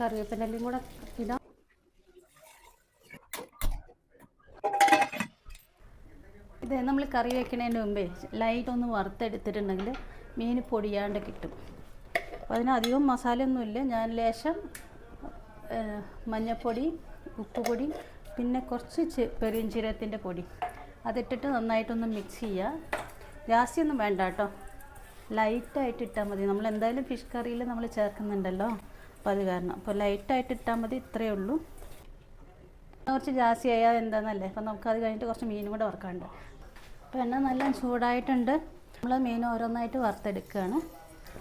കറിവേപ്പിനെല്ലാം കൂടെ ഇടാം. ഇത് നമ്മൾ കറി വെക്കുന്നതിന് മുമ്പേ ലൈറ്റ് ഒന്ന് വറുത്തെടുത്തിട്ടുണ്ടെങ്കിൽ മീൻ പൊടിയാണ്ട് കിട്ടും. അപ്പോൾ അതിനധികം മസാലയൊന്നുമില്ല. ഞാൻ ലേശം മഞ്ഞൾപ്പൊടി, ഉപ്പുപൊടി, പിന്നെ കുറച്ച് പെരുംജീരകത്തിൻ്റെ പൊടി അതിട്ടിട്ട് നന്നായിട്ടൊന്ന് മിക്സ് ചെയ്യുക. ജാസ്തിയൊന്നും വേണ്ട കേട്ടോ, ലൈറ്റായിട്ട് ഇട്ടാൽ മതി. നമ്മൾ എന്തായാലും ഫിഷ് കറിയിൽ നമ്മൾ ചേർക്കുന്നുണ്ടല്ലോ, അപ്പോൾ അത് കാരണം. അപ്പോൾ ലൈറ്റായിട്ട് ഇട്ടാൽ മതി, ഇത്രയേ ഉള്ളൂ. കുറച്ച് ജാസ്തി ആയാൽ എന്താണെന്നല്ലേ. അപ്പോൾ നമുക്കത് കഴിഞ്ഞിട്ട് കുറച്ച് മീനും കൂടെ വറുക്കാനുണ്ട്. അപ്പോൾ എണ്ണ നല്ല ചൂടായിട്ടുണ്ട്. നമ്മൾ മീൻ ഓരോന്നായിട്ട് വറുത്തെടുക്കുകയാണ്.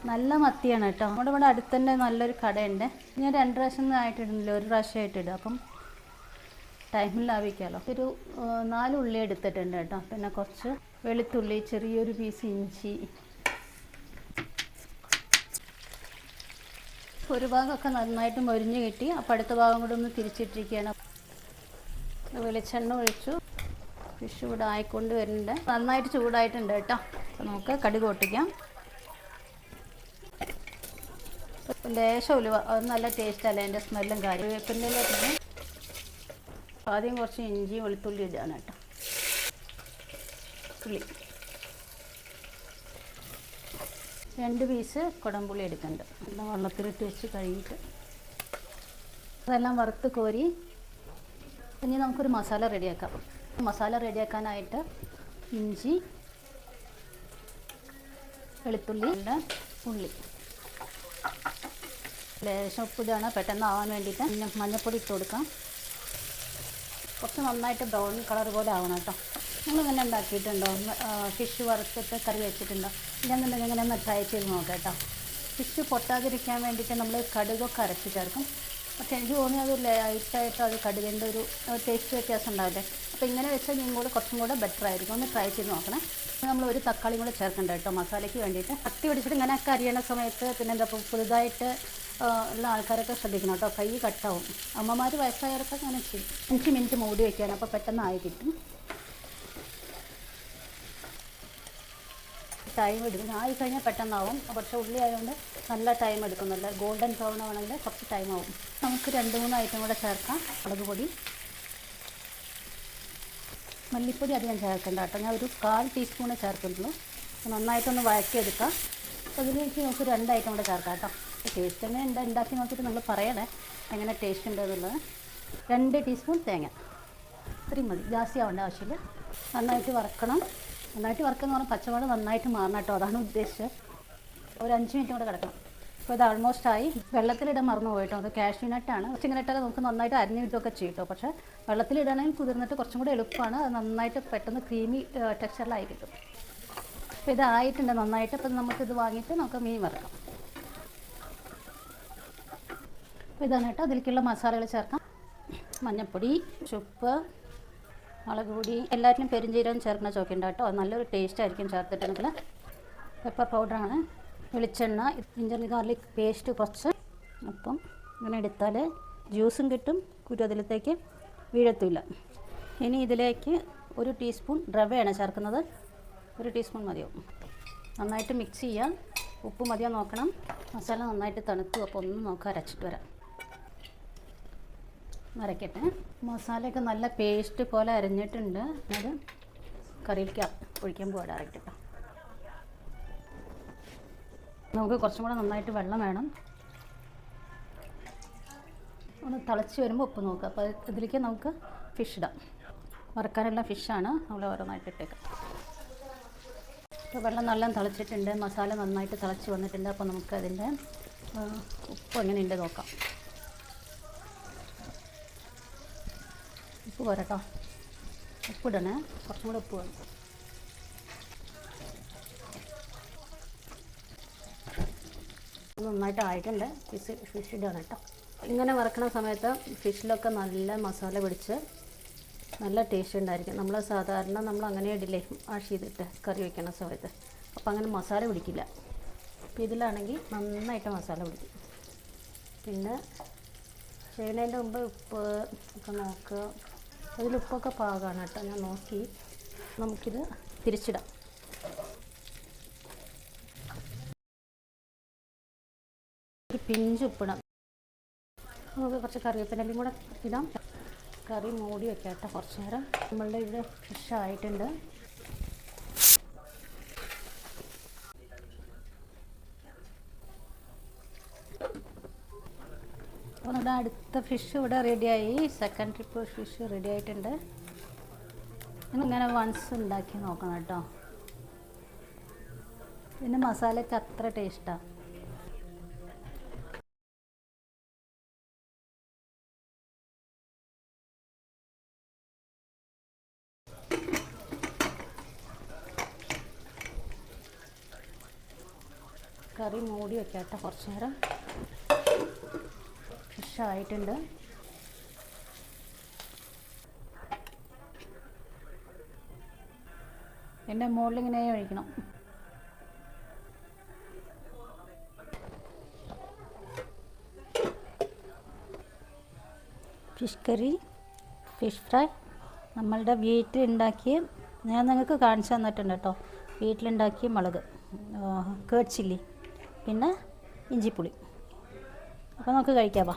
നല്ല മത്തിയാണ് കേട്ടോ. നമ്മുടെ ഇവിടെ അടുത്ത് തന്നെ നല്ലൊരു കടയുണ്ട്. ഞാൻ 2 പ്രാവശ്യം ആയിട്ടിടുന്നില്ല, 1 പ്രാവശ്യമായിട്ട് ഇടുക. അപ്പം ടൈമിൽ ലാഭിക്കാമല്ലോ. ഒരു 4 ഉള്ളി എടുത്തിട്ടുണ്ട് കേട്ടോ. പിന്നെ കുറച്ച് വെളുത്തുള്ളി, ചെറിയൊരു പീസ് ഇഞ്ചി, ഒരു ഭാഗമൊക്കെ നന്നായിട്ട് മൊരിഞ്ഞ് കിട്ടി. അപ്പോൾ അടുത്ത ഭാഗം കൂടെ ഒന്ന് തിരിച്ചിട്ടിരിക്കുകയാണ്. വെളിച്ചെണ്ണ ഒഴിച്ചു. ഫിഷ് ഇവിടെ ആയിക്കൊണ്ട് വരുന്നുണ്ട്. നന്നായിട്ട് ചൂടായിട്ടുണ്ട് കേട്ടോ. അപ്പോൾ നമുക്ക് കടുക് പൊട്ടിക്കാം. ലേശം ഉലുവ, അത് നല്ല ടേസ്റ്റല്ലേ, അതിൻ്റെ സ്മെല്ലും കാര്യം. വേപ്പിൻ്റെ ആദ്യം കുറച്ച് ഇഞ്ചി വെളുത്തുള്ളി ഇടാണ് കേട്ടോ. പുളി 2 പീസ് കുടംപുളി എടുക്കുന്നുണ്ട്. എല്ലാം വെള്ളത്തിലിട്ട് വെച്ച് കഴുകിയിട്ട് അതെല്ലാം വറുത്ത് കോരി ഇനി നമുക്കൊരു മസാല റെഡിയാക്കാം. മസാല റെഡിയാക്കാനായിട്ട് ഇഞ്ചി, വെളുത്തുള്ളി, ഉള്ളി, ലേശം ഉപ്പ് ഇതാണ് പെട്ടെന്ന് ആവാൻ വേണ്ടിയിട്ട്. പിന്നെ മഞ്ഞൾപ്പൊടി ഇട്ട് കൊടുക്കാം. കുറച്ച് നന്നായിട്ട് ബ്രൗൺ കളർ പോലെ ആവണം കേട്ടോ. നിങ്ങളിങ്ങനെ ഉണ്ടാക്കിയിട്ടുണ്ടോ? ഫിഷ് വറുത്തിട്ട് കറി വെച്ചിട്ടുണ്ടോ? ഇല്ലെന്നുണ്ടെങ്കിൽ ഇങ്ങനെ ഒന്ന് ട്രൈ ചെയ്ത് നോക്കാം കേട്ടോ. ഫിഷ് പൊട്ടാതിരിക്കാൻ വേണ്ടിയിട്ട് നമ്മൾ കടുകൊക്കെ അരച്ച് ചേർക്കും. പക്ഷേ എനിക്ക് തോന്നിയത് ലൈറ്റായിട്ട് അത് കടുകിൻ്റെ ഒരു ടേസ്റ്റ് വ്യത്യാസം ഉണ്ടാവില്ലേ. അപ്പോൾ ഇങ്ങനെ വെച്ചാൽ മീൻ കൂടെ കുറച്ചും കൂടെ ബെറ്റർ ആയിരിക്കും. ഒന്ന് ട്രൈ ചെയ്ത് നോക്കണേ. നമ്മൾ ഒരു തക്കാളിയും കൂടെ ചേർക്കണ്ട കേട്ടോ മസാലയ്ക്ക് വേണ്ടിയിട്ട്. കത്തി പിടിച്ചിട്ട് ഇങ്ങനെയൊക്കെ അരിയണ സമയത്ത് പിന്നെ എന്താ പുതുതായിട്ട് ഉള്ള ആൾക്കാരൊക്കെ ശ്രദ്ധിക്കണം കേട്ടോ, കൈ കട്ടാവും. അമ്മമാർ വയസ്സായവരൊക്കെ അങ്ങനെ ചെയ്യും. 5 മിനിറ്റ് മൂടി വയ്ക്കുകയാണ്, അപ്പോൾ പെട്ടെന്ന് ആയി കിട്ടും. ടൈം എടുക്കും. ആയി കഴിഞ്ഞാൽ പെട്ടെന്നാവും. പക്ഷേ ഉള്ളി ആയതുകൊണ്ട് നല്ല ടൈം എടുക്കും. നല്ല ഗോൾഡൻ ബ്രൗൺ ആണെങ്കിൽ കുറച്ച് ടൈം ആവും. നമുക്ക് 2-3 ഐറ്റം കൂടെ ചേർക്കാം. മുളക് പൊടി, മല്ലിപ്പൊടി അധികം ചേർക്കണ്ട കേട്ടോ. ഞാൻ ഒരു 1/4 ടീസ്പൂണേ ചേർക്കുന്നുള്ളൂ. നന്നായിട്ടൊന്ന് വഴറ്റിയെടുക്കാം. അപ്പോൾ ഇതിലേക്ക് നമുക്ക് 2 ഐറ്റം കൂടെ ചേർക്കാം കേട്ടോ. ടേസ്റ്റ് എങ്ങനെ ഉണ്ടാക്കി നോക്കിയിട്ട് നിങ്ങൾ പറയണേ എങ്ങനെ ടേസ്റ്റ് ഉണ്ടെന്നുള്ളത്. 2 ടീസ്പൂൺ തേങ്ങ, ഇത്രയും മതി, ജാസ്തി ആവേണ്ട ആവശ്യമില്ല. നന്നായിട്ട് വറക്കണം. നന്നായിട്ട് വറക്കുന്ന പറഞ്ഞാൽ പച്ചമുളക് നന്നായിട്ട് മാറണം കേട്ടോ, അതാണ് ഉദ്ദേശിച്ചത്. ഒരു 5 മിനിറ്റ് കൂടെ കിടക്കണം. അപ്പോൾ ഇത് ആൾമോസ്റ്റ് ആയി. വെള്ളത്തിലിടാൻ മറന്നു പോയിട്ടോ, അത് കാഷ്യൂ നട്ടാണ്. ഇങ്ങനെയിട്ടൊക്കെ നമുക്ക് നന്നായിട്ട് അരിഞ്ഞിട്ടൊക്കെ ചെയ്യും കേട്ടോ. പക്ഷേ വെള്ളത്തിലിടാണെങ്കിൽ കുതിർന്നിട്ട് കുറച്ചും കൂടെ എളുപ്പമാണ്. അത് നന്നായിട്ട് പെട്ടെന്ന് ക്രീമി ടെക്സ്ചറിലായി കിട്ടും. അപ്പോൾ ഇതായിട്ടുണ്ട് നന്നായിട്ട്. അപ്പോൾ നമുക്കിത് വാങ്ങിയിട്ട് നമുക്ക് മീൻ വറക്കാം. അപ്പോൾ ഇതാണ് കേട്ടോ, അതിലേക്കുള്ള മസാലകൾ ചേർക്കാം. മഞ്ഞൾപ്പൊടി, ഉപ്പ്, മുളക് പൊടി, എല്ലാറ്റിലും പെരുംജീരകം ചേർക്കുന്ന ചോക്കുണ്ട് കേട്ടോ. നല്ലൊരു ടേസ്റ്റ് ആയിരിക്കും ചേർത്തിട്ടുണ്ടെങ്കിൽ. പെപ്പർ പൗഡറാണ്, വെളിച്ചെണ്ണ, ജിഞ്ചർ ഗാർലിക് പേസ്റ്റ് കുറച്ച്. അപ്പം ഇങ്ങനെ എടുത്താൽ ജ്യൂസും കിട്ടും, കുരു അതിലത്തേക്ക് വീഴത്തില്ല. ഇനി ഇതിലേക്ക് 1 ടീസ്പൂൺ റവയാണ് ചേർക്കുന്നത്. 1 ടീസ്പൂൺ മതിയാവും. നന്നായിട്ട് മിക്സ് ചെയ്യാം. ഉപ്പ് മതിയോ നോക്കണം. മസാല നന്നായിട്ട് തണുത്തു. അപ്പോൾ ഒന്ന് നോക്കാം, അരച്ചിട്ട് വരാം. അരക്കട്ടെ. മസാലയൊക്കെ നല്ല പേസ്റ്റ് പോലെ അരഞ്ഞിട്ടുണ്ട്. അത് കറിയിലേക്ക് ഒഴിക്കാൻ പോകാം ഡയറക്റ്റ് കേട്ടോ. നമുക്ക് കുറച്ചും കൂടെ നന്നായിട്ട് വെള്ളം വേണം. ഒന്ന് തിളച്ച് വരുമ്പോൾ ഉപ്പ് നോക്കുക. അപ്പോൾ ഇതിലേക്ക് നമുക്ക് ഫിഷ് ഇടാം. വറുക്കാനുള്ള ഫിഷാണ്, നമ്മൾ ഓരോന്നായിട്ട് ഇട്ടേക്കാം. അപ്പോൾ വെള്ളം നല്ല തിളച്ചിട്ടുണ്ട്, മസാല നന്നായിട്ട് തിളച്ച് വന്നിട്ടുണ്ട്. അപ്പോൾ നമുക്ക് അതിൻ്റെ ഉപ്പ് എങ്ങനെയുണ്ട് നോക്കാം. ഉപ്പ് പോരട്ടോ, ഉപ്പിടണേ, കുറച്ചും കൂടെ ഉപ്പ് വേണം. നന്നായിട്ട് ആയിട്ടുണ്ട്. ഫിഷ് ഇടാണ് കേട്ടോ. ഇങ്ങനെ വറക്കണ സമയത്ത് ഫിഷിലൊക്കെ നല്ല മസാല പിടിച്ച് നല്ല ടേസ്റ്റ് ഉണ്ടായിരിക്കും. നമ്മൾ സാധാരണ നമ്മൾ അങ്ങനെ ഇടില്ലേ വാഷ് ചെയ്തിട്ട് കറി വയ്ക്കണ സമയത്ത്, അപ്പോൾ അങ്ങനെ മസാല പിടിക്കില്ല. അപ്പോൾ ഇതിലാണെങ്കിൽ നന്നായിട്ട് മസാല പിടിക്കും. പിന്നെ ചെയ്യുന്നതിൻ്റെ മുമ്പ് ഉപ്പ് ഒക്കെ നോക്കുക. അതിലുപ്പൊക്കെ പാകമാണ് കേട്ടോ, ഞാൻ നോക്കി. നമുക്കിത് തിരിച്ചിടാം. ഒരു പിഞ്ച് ഉപ്പിടാം. നമുക്ക് കുറച്ച് കറിവേപ്പിലയും കൂടെ ഇടാം. കറി മൂടി വെക്കാം കേട്ടോ കുറച്ച് നേരം. നമ്മളുടെ ഇവിടെ ഫിഷ് ആയിട്ടുണ്ട്. അപ്പോൾ നമ്മുടെ അടുത്ത ഫിഷ് ഇവിടെ റെഡിയായി. സെക്കൻഡ് ട്രിപ്പ് ഫിഷ് റെഡി ആയിട്ടുണ്ട്. ഇങ്ങനെ വൺസ് ഉണ്ടാക്കി നോക്കണം കേട്ടോ. പിന്നെ മസാലയ്ക്ക് അത്ര ടേസ്റ്റാണ്. കറി മൂടി വെക്കാം കേട്ടോ കുറച്ച് നേരം. ഫിഷ് ആയിട്ടുണ്ട്. എൻ്റെ മുകളിൽ ഇങ്ങനെ ഒഴിക്കണം. ഫിഷ് കറി, ഫിഷ് ഫ്രൈ നമ്മളുടെ വീട്ടിലുണ്ടാക്കിയ, ഞാൻ നിങ്ങൾക്ക് കാണിച്ചു തന്നിട്ടുണ്ട് കേട്ടോ. വീട്ടിലുണ്ടാക്കിയ മുളക്, കേർഡ് ചില്ലി, പിന്നെ ഇഞ്ചിപ്പുളി. അപ്പോൾ നമുക്ക് കഴിക്കാം.